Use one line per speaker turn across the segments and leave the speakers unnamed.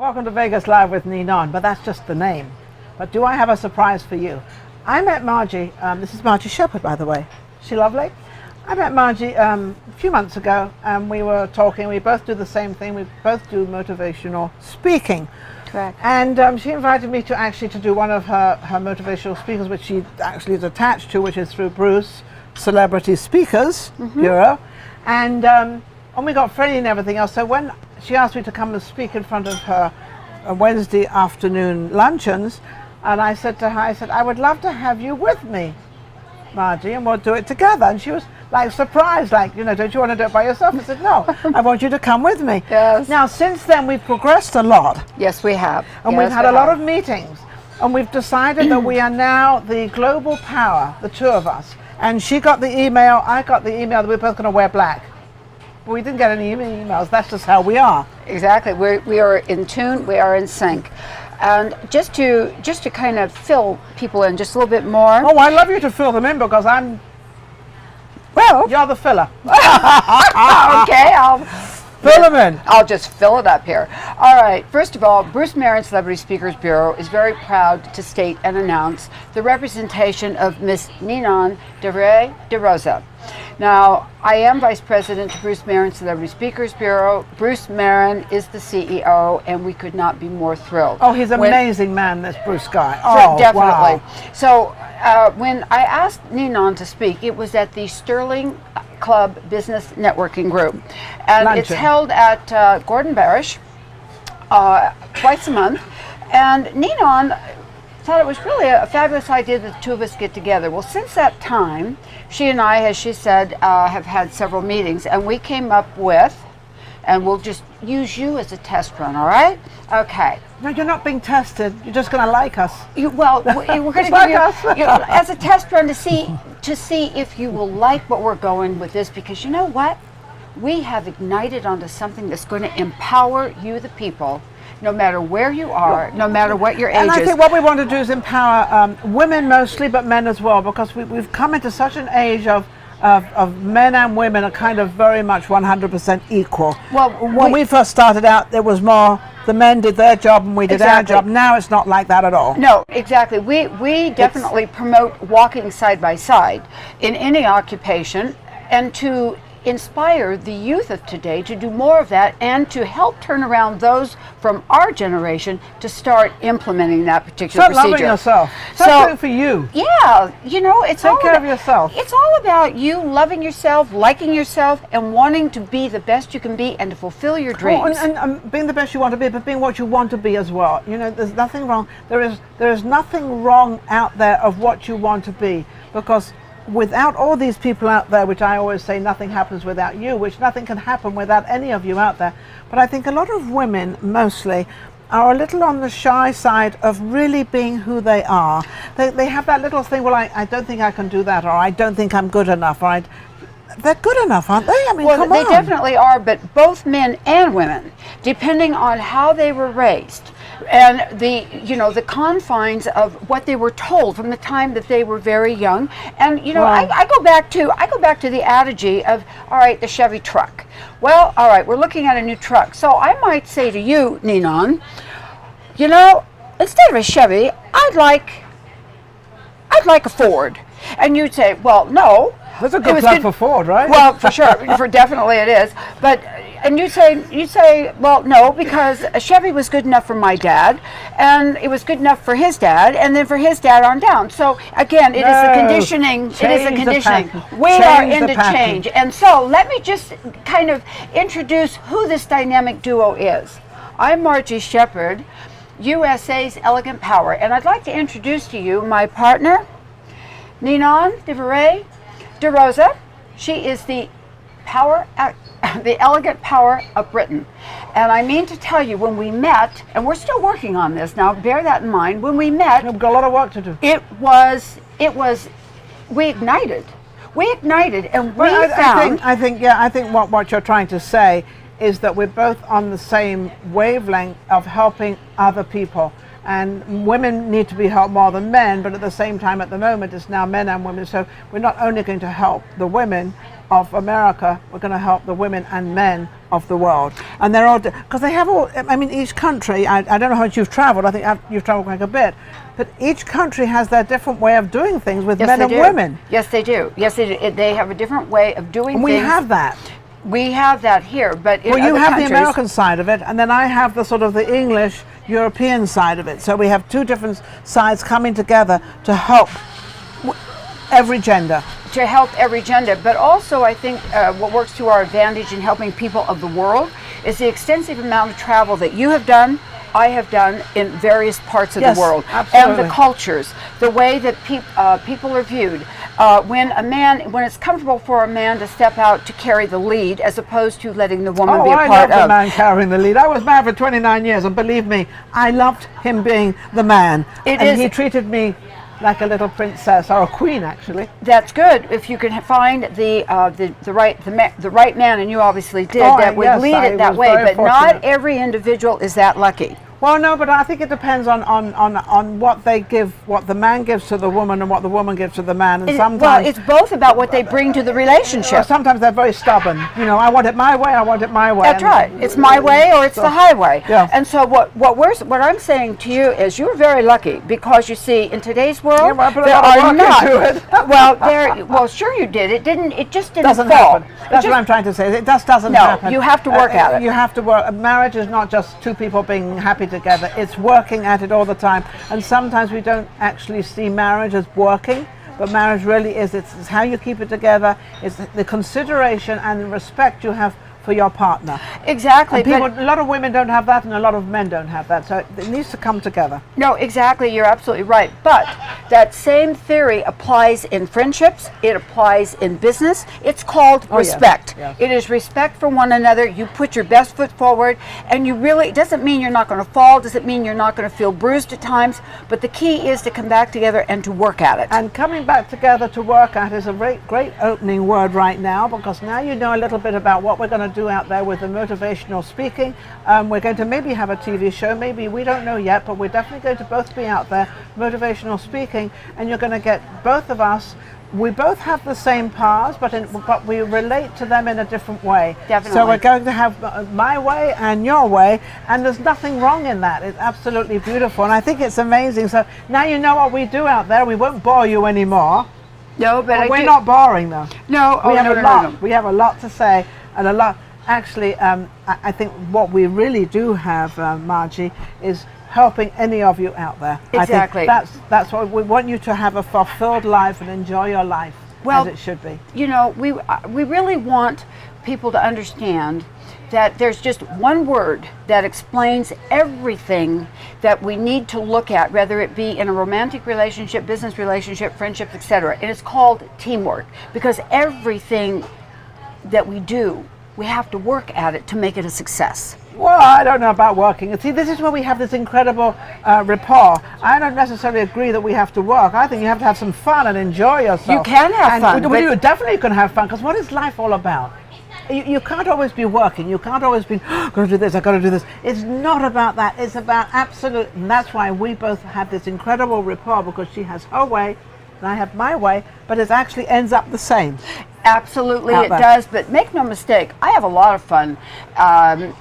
Welcome to Vegas Live with Ninon, but that's just the name. But do I have a surprise for you? I met Margie, this is Margie Shepherd, by the way. Is she lovely? I met Margie a few months ago, and we were talking. We both do the same thing. We both do motivational speaking.
Correct.
And she invited me to do one of her motivational speakers, which she actually is attached to, which is through Bruce Celebrity Speakers Bureau. And we got friendly and everything else. So when she asked me to come and speak in front of her Wednesday afternoon luncheons, and I said to her, I would love to have you with me, Margie, and we'll do it together. And she was like surprised, like, don't you want to do it by yourself? I said, no, I want you to come with me.
Yes.
Now, since then, we've progressed a lot.
Yes, we have.
And we've had a lot of meetings. And we've decided that we are now the global power, the two of us. And she got the email, I got the email that we're both going to wear black. But we didn't get any emails. That's just how we are.
Exactly. We are in tune. We are in sync. And just to kind of fill people in just a little bit more.
Oh, I love you to fill them in because you're the filler.
Okay,
Fill them in.
I'll just fill it up here. All right. First of all, Bruce Merrin Celebrity Speakers Bureau is very proud to state and announce the representation of Miss Ninon de Rosa. Now, I am Vice President to Bruce Merrin Celebrity Speakers Bureau. Bruce Merrin is the CEO, and we could not be more thrilled.
Oh, he's an amazing man, this Bruce guy.
Oh, definitely.
Wow.
So when I asked Ninon to speak, it was at the Stirling Club Business Networking Group. And
Luncheon.
It's held at Gordon Barish twice a month. And Ninon thought it was really a fabulous idea that the two of us get together. Well, since that time, she and I, as she said, have had several meetings, and we came up with, and we'll just use you as a test run, all right? Okay.
No, you're not being tested. You're just going to like us.
We're going to give
like
you as a test run to see if you will like what we're going with this, because you know what? We have ignited onto something that's going to empower you, the people, no matter where you are, no matter what your age is.
And I think what we want to do is empower women mostly, but men as well, because we've come into such an age of men and women are kind of very much 100% equal. Well, when we first started out, there was more, the men did their job and we did our job. Now it's not like that at all.
No, exactly. We definitely promote walking side by side in any occupation, and to inspire the youth of today to do more of that, and to help turn around those from our generation to start implementing that particular procedure.
Start loving yourself. Start doing for you.
Yeah, it's
Take care of yourself.
It's all about you loving yourself, liking yourself, and wanting to be the best you can be and to fulfill your dreams.
Oh, and being the best you want to be, but being what you want to be as well. There's nothing wrong. There is nothing wrong out there of what you want to be, because without all these people out there, which I always say nothing happens without you, which nothing can happen without any of you out there. But I think a lot of women mostly are a little on the shy side of really being who they are. They have that little thing, well, I don't think I can do that, or I don't think I'm good enough, or they're good enough, aren't they? I mean,
well,
come on.
They definitely are, but both men and women, depending on how they were raised and the confines of what they were told from the time that they were very young. And I go back to the adage of, all right, the Chevy truck. Well, all right, we're looking at a new truck. So I might say to you, Ninon, instead of a Chevy, I'd like a Ford. And you'd say, well, no.
That's a good plug for Ford, right?
Well, for sure, definitely it is. And you say, well, no, because a Chevy was good enough for my dad, and it was good enough for his dad, and then for his dad on down. So again, it is the conditioning. We are into change, and so let me just kind of introduce who this dynamic duo is. I'm Margie Shepherd, USA's Elegant Power, and I'd like to introduce to you my partner, Ninon de Rosa. She is the elegant power of Britain. And I mean to tell you, when we met, and we're still working on this now, bear that in mind, when we met,
we've got a lot of work to do.
We ignited, and we
found. I think what you're trying to say is that we're both on the same wavelength of helping other people. and women need to be helped more than men, but at the same time at the moment it's now men and women, so we're not only going to help the women of America, we're going to help the women and men of the world. And they're all, because they have all, I mean, each country, I don't know how much you've traveled, I think you've traveled quite a bit, but each country has their different way of doing things with men and women.
Yes, they do. Yes, they do. They have a different way of doing
and
things.
we have that.
We have that here, but in
well, you
other
have
countries,
the American side of it, and then I have the sort of the English, European side of it. So we have two different sides coming together to help every gender.
To help every gender, but also I think what works to our advantage in helping people of the world is the extensive amount of travel that you have done, I have done in various parts of the world,
absolutely.
And the cultures, the way that people are viewed. When it's comfortable for a man to step out to carry the lead, as opposed to letting the woman be a part of.
I love the man carrying the lead. I was married for 29 years, and believe me, I loved him being the man. He treated me like a little princess, or a queen, actually.
That's good if you can find the right man, and you obviously did. That would lead it that way. But not every individual is that lucky.
Well, no, but I think it depends on what they give, what the man gives to the woman and what the woman gives to the man. And sometimes
it's both about what they bring to the relationship.
Well, sometimes they're very stubborn. You know, I want it my way. I want it my way.
That's right. It's my way or it's the highway.
Yeah.
And so what I'm saying to you is you're very lucky, because you see in today's world there are not. Well, sure you did. It just didn't fall.
Happen. That's what I'm trying to say. It just doesn't happen.
No, you have to work at it.
You have to work. Marriage is not just two people being happy together. It's working at it all the time, and sometimes we don't actually see marriage as working, but marriage really is. It's how you keep it together. It's the consideration and the respect you have for your partner.
Exactly.
And a lot of women don't have that, and a lot of men don't have that, so it needs to come together.
No, exactly, you're absolutely right. But that same theory applies in friendships, it applies in business. It's called respect.
Yes.
It is respect for one another. You put your best foot forward, and it doesn't mean you're not going to fall, doesn't mean you're not going to feel bruised at times, but the key is to come back together and to work at it.
And coming back together to work at is a great opening word right now, because now you know a little bit about what we're going to do out there with the motivational speaking. We're going to maybe have a TV show, maybe, we don't know yet, but we're definitely going to both be out there motivational speaking, and you're going to get both of us. We both have the same powers, but we relate to them in a different way.
Definitely.
So we're going to have my way and your way, and there's nothing wrong in that. It's absolutely beautiful, and I think it's amazing. So now you know what we do out there. We won't bore you anymore.
No, but
we're not boring though.
No,
we have a lot. We have a lot to say, and a lot. Actually, I think what we really do have, Margie, is helping any of you out there.
Exactly.
I think that's what we want, you to have a fulfilled life and enjoy your life as it should be.
You know, we really want people to understand that there's just one word that explains everything that we need to look at, whether it be in a romantic relationship, business relationship, friendships, etc. And it's called teamwork, because everything that we do, we have to work at it to make it a success.
Well, I don't know about working. See, this is where we have this incredible rapport. I don't necessarily agree that we have to work. I think you have to have some fun and enjoy yourself.
You can have fun.
You definitely can have fun, because what is life all about? You can't always be working. You can't always be, I've got to do this, I've got to do this. It's not about that. It's about absolute, and that's why we both have this incredible rapport, because she has her way and I have my way, but it actually ends up the same.
Absolutely, it does. But make no mistake, I have a lot of fun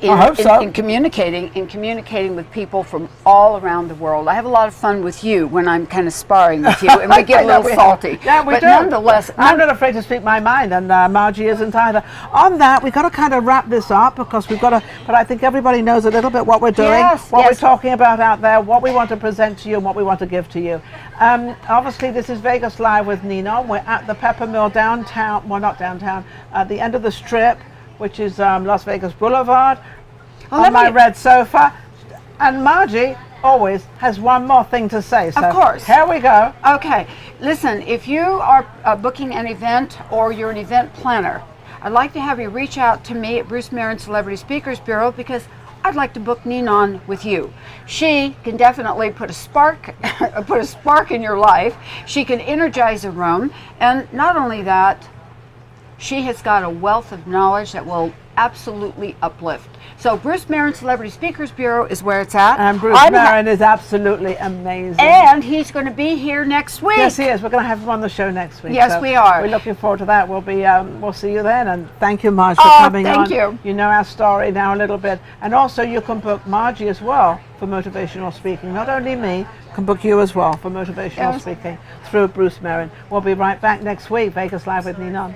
in communicating with people from all around the world. I have a lot of fun with you when I'm kind of sparring with you, and we get a little salty.
Yeah, we do.
Nonetheless,
I'm not afraid to speak my mind, and Margie isn't either. On that, we've got to kind of wrap this up, because we've got to. But I think everybody knows a little bit what we're doing, what we're talking about out there, what we want to present to you, and what we want to give to you. Obviously, this is Vegas Live with Ninon. We're at the Pepper Mill downtown. Well, not downtown, at the end of the strip, which is Las Vegas Boulevard, on my red sofa. And Margie always has one more thing to say. So
of course.
Here we go.
Okay. Listen, if you are booking an event or you're an event planner, I'd like to have you reach out to me at Bruce Merrin Celebrity Speakers Bureau, because I'd like to book Ninon with you. She can definitely put a spark in your life. She can energize a room, and not only that, She has got a wealth of knowledge that will absolutely uplift. So Bruce Merrin Celebrity Speakers Bureau is where it's at.
And Bruce Merrin is absolutely amazing.
And he's going to be here next week.
Yes, he is. We're going to have him on the show next week.
Yes,
so
we are.
We're looking forward to that. We'll see you then. And thank you, Margie, for coming on.
Thank you.
You know our story now a little bit. And also you can book Margie as well for motivational speaking. Not only me, can book you as well for motivational speaking through Bruce Merrin. We'll be right back next week. Vegas Live with Ninon.